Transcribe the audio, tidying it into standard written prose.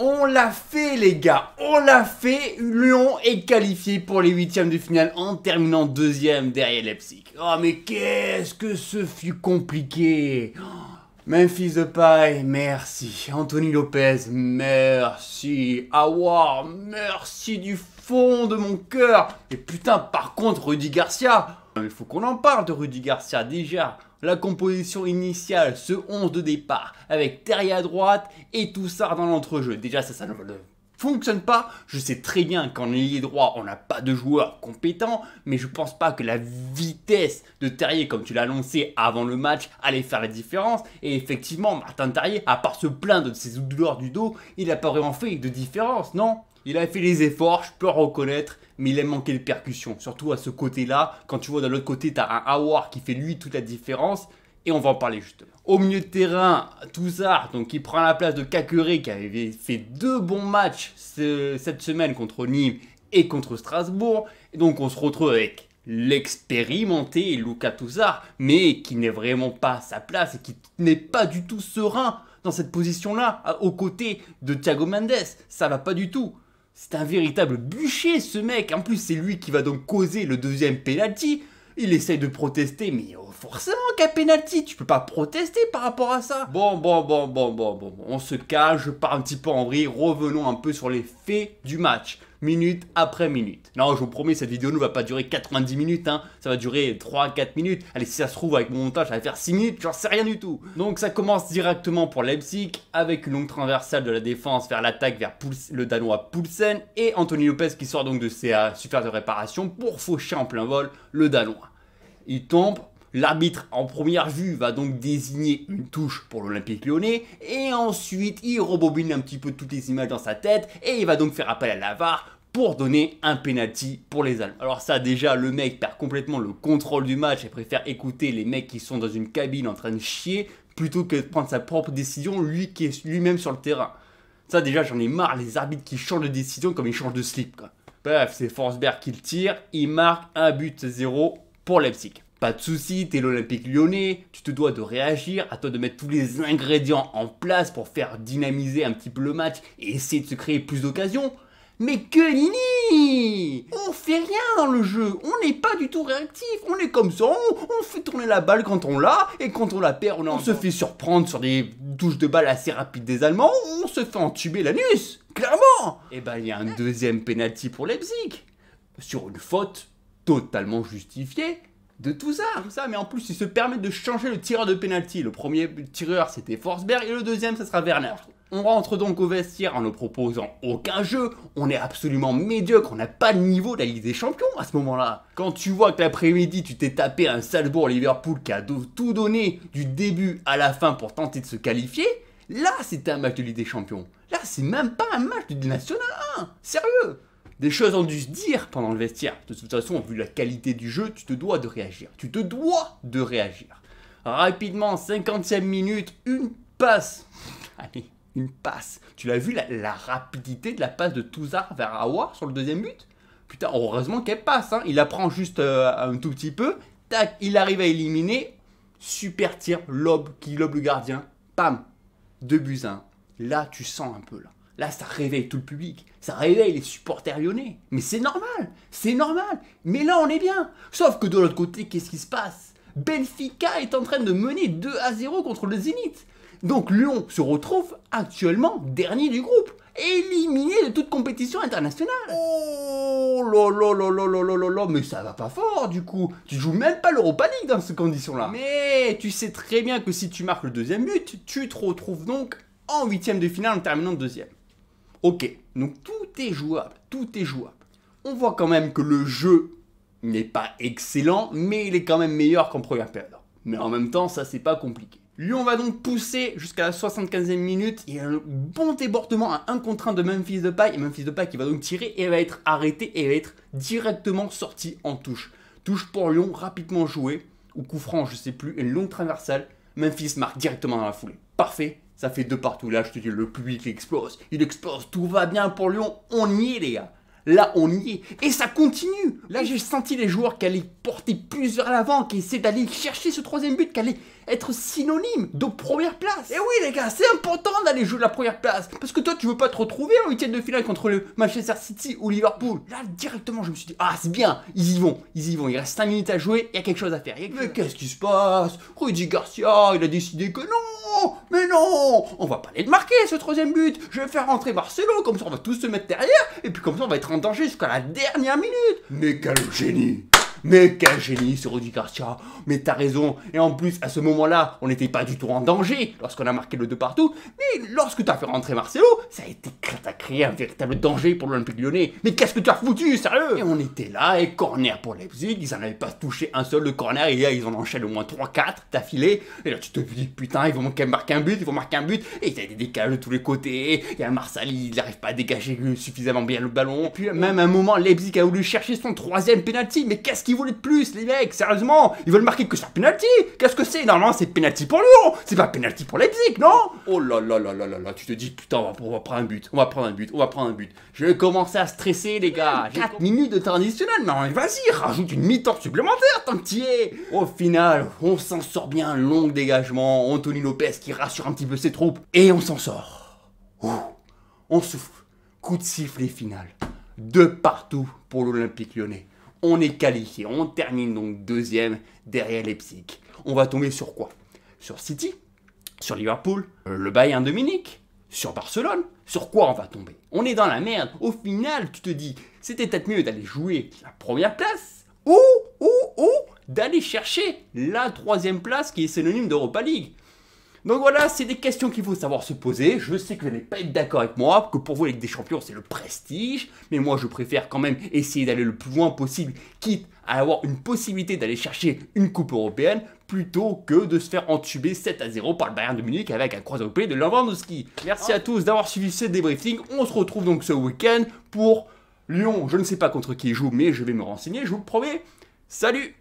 On l'a fait les gars, on l'a fait. Lyon est qualifié pour les huitièmes de finale en terminant deuxième derrière Leipzig. Oh mais qu'est-ce que ce fut compliqué. Memphis Depay, merci. Anthony Lopez, merci. Aouar, merci du fond de mon cœur. Et putain, par contre, Rudy Garcia, il faut qu'on en parle de Rudy Garcia déjà. La composition initiale, ce 11 de départ, avec Terrier à droite et Toussard dans l'entrejeu. Déjà, ça ne fonctionne pas. Je sais très bien qu'en ailier droit, on n'a pas de joueur compétent, mais je pense pas que la vitesse de Terrier, comme tu l'as annoncé avant le match, allait faire la différence. Et effectivement, Martin Terrier, à part se plaindre de ses douleurs du dos, il n'a pas vraiment fait de différence, non? Il a fait les efforts, je peux reconnaître, mais il a manqué de percussion. Surtout à ce côté-là, quand tu vois de l'autre côté, tu as un Aouar qui fait lui toute la différence. Et on va en parler justement. Au milieu de terrain, Toussard, donc qui prend la place de Caqueret, qui avait fait 2 bons matchs cette semaine contre Nîmes et contre Strasbourg. Et donc on se retrouve avec l'expérimenté Lucas Toussard, mais qui n'est vraiment pas à sa place et qui n'est pas du tout serein dans cette position-là, aux côtés de Thiago Mendes. Ça va pas du tout. C'est un véritable bûcher ce mec. En plus, c'est lui qui va donc causer le deuxième penalty. Il essaye de protester, mais forcément qu'un penalty, tu peux pas protester par rapport à ça. Bon, on se calme, je pars un petit peu en vrille. Revenons un peu sur les faits du match, minute après minute. Non, je vous promets, cette vidéo ne va pas durer 90 minutes, hein. Ça va durer 3-4 minutes. Allez, si ça se trouve, avec mon montage, ça va faire 6 minutes, j'en sais rien du tout. Donc ça commence directement pour Leipzig, avec une longue transversale de la défense vers l'attaque, vers le Danois Poulsen, et Anthony Lopez qui sort donc de ses surfaces de réparation pour faucher en plein vol le Danois. Il tombe. L'arbitre en première vue va donc désigner une touche pour l'Olympique Lyonnais et ensuite il rebobine un petit peu toutes les images dans sa tête et il va donc faire appel à la VAR pour donner un penalty pour les Allemands. Alors ça déjà le mec perd complètement le contrôle du match et préfère écouter les mecs qui sont dans une cabine en train de chier plutôt que de prendre sa propre décision lui qui est lui-même sur le terrain. Ça déjà j'en ai marre les arbitres qui changent de décision comme ils changent de slip quoi. Bref c'est Forsberg qui le tire, il marque un but 0 pour Leipzig. Pas de soucis, t'es l'Olympique Lyonnais, tu te dois de réagir, à toi de mettre tous les ingrédients en place pour faire dynamiser un petit peu le match et essayer de se créer plus d'occasions. Mais que nini! On fait rien dans le jeu, on n'est pas du tout réactif, on est comme ça, on fait tourner la balle quand on l'a, et quand on la perd, on se fait surprendre sur des touches de balle assez rapides des Allemands, on se fait entuber l'anus, clairement! Et ben il y a un deuxième penalty pour Leipzig, sur une faute totalement justifiée de tout ça, mais en plus il se permet de changer le tireur de penalty. Le premier tireur c'était Forsberg et le deuxième ça sera Werner. On rentre donc au vestiaire en ne proposant aucun jeu, on est absolument médiocre, on n'a pas le niveau de la Ligue des Champions à ce moment-là. Quand tu vois que l'après-midi tu t'es tapé un Salzbourg-Liverpool qui a tout donné du début à la fin pour tenter de se qualifier, là c'était un match de Ligue des Champions. Là c'est même pas un match de National 1, sérieux. Des choses ont dû se dire pendant le vestiaire. De toute façon, vu la qualité du jeu, tu te dois de réagir. Tu te dois de réagir. Rapidement, 50e minute, une passe. Allez, une passe. Tu l'as vu la rapidité de la passe de Toussard vers Aouar sur le deuxième but? Putain, heureusement qu'elle passe. Hein. Il la prend juste un tout petit peu. Tac, il arrive à éliminer. Super tir, lobe le gardien. Pam, 2-1. Là, tu sens un peu là. Là, ça réveille tout le public, ça réveille les supporters lyonnais. Mais c'est normal, c'est normal. Mais là, on est bien. Sauf que de l'autre côté, qu'est-ce qui se passe? Benfica est en train de mener 2-0 contre le Zénith. Donc Lyon se retrouve actuellement dernier du groupe, éliminé de toute compétition internationale. Oh là là là là là là là, mais ça va pas fort du coup. Tu joues même pas l'Europa League dans ces conditions-là. Mais tu sais très bien que si tu marques le deuxième but, tu te retrouves donc en huitième de finale en terminant deuxième. Ok, donc tout est jouable, tout est jouable. On voit quand même que le jeu n'est pas excellent, mais il est quand même meilleur qu'en première période. Mais en même temps, ça c'est pas compliqué. Lyon va donc pousser jusqu'à la 75e minute. Il y a un bon débordement à 1 contre 1 de Memphis Depay. Et Memphis Depay qui va donc tirer et va être arrêté et va être directement sorti en touche. Touche pour Lyon, rapidement joué. Ou coup franc, je sais plus, une longue traversale. Memphis marque directement dans la foulée. Parfait. Ça fait 2 partout. Là, je te dis, le public explose. Il explose. Tout va bien pour Lyon. On y est, les gars. Là, on y est. Et ça continue. Là, j'ai senti les joueurs qui allaient porter plus vers l'avant, qui essaient d'aller chercher ce troisième but, qui allaient être synonyme de première place. Et oui les gars, c'est important d'aller jouer la première place. Parce que toi tu veux pas te retrouver en huitième de finale contre le Manchester City ou Liverpool. Là directement je me suis dit, ah c'est bien, ils y vont. Il reste 5 minutes à jouer, il y a quelque chose à faire. Mais qu'est-ce qui se passe? Rudy Garcia, il a décidé que non. Mais non, on va pas aller le marquer ce troisième but. Je vais faire rentrer Marcelo, comme ça on va tous se mettre derrière. Et puis comme ça on va être en danger jusqu'à la dernière minute. Mais quel génie! Mais quel génie ce Rudy Garcia. Mais t'as raison. Et en plus, à ce moment-là, on n'était pas du tout en danger lorsqu'on a marqué le 2 partout. Mais lorsque t'as fait rentrer Marcelo, ça a été t'as créé un véritable danger pour l'Olympique Lyonnais. Mais qu'est-ce que tu as foutu, sérieux? Et on était là, et corner pour Leipzig. Ils en avaient pas touché un seul de corner. Et là, ils en enchaînent au moins 3-4 d'affilée. Et là, tu te dis, putain, ils vont marquer un but, Et il y a des décalages de tous les côtés. Il y a Marsali, il n'arrive pas à dégager suffisamment bien le ballon. Puis même à un moment, Leipzig a voulu chercher son troisième penalty. Mais qu'est-ce qu'ils voulaient de plus, les mecs? Sérieusement, ils veulent marquer que sur penalty. Qu'est-ce que c'est? Normalement, c'est penalty pour Lyon. C'est pas penalty pour Leipzig, non? Oh là là là là là là. Tu te dis, putain, on va prendre un but. On va prendre un but. Je vais commencer à stresser, les gars. 4 minutes de traditionnel. Mais vas-y, rajoute une mi-temps supplémentaire tant que t'y es. Au final, on s'en sort bien. Long dégagement. Anthony Lopez qui rassure un petit peu ses troupes. Et on s'en sort. Ouh. On souffle. Coup de sifflet final. De partout pour l'Olympique Lyonnais. On est qualifié, on termine donc deuxième derrière Leipzig. On va tomber sur quoi? Sur City? Sur Liverpool? Le Bayern de Munich? Sur Barcelone? Sur quoi on va tomber? On est dans la merde. Au final, tu te dis, c'était peut-être mieux d'aller jouer la première place ou d'aller chercher la troisième place qui est synonyme d'Europa League. Donc voilà, c'est des questions qu'il faut savoir se poser. Je sais que vous n'allez pas être d'accord avec moi, que pour vous, la Ligue des Champions, c'est le prestige. Mais moi, je préfère quand même essayer d'aller le plus loin possible, quitte à avoir une possibilité d'aller chercher une coupe européenne, plutôt que de se faire entuber 7-0 par le Bayern de Munich avec un croisé de Lewandowski. Merci à tous d'avoir suivi ce débriefing. On se retrouve donc ce week-end pour Lyon. Je ne sais pas contre qui il joue, mais je vais me renseigner, je vous le promets. Salut!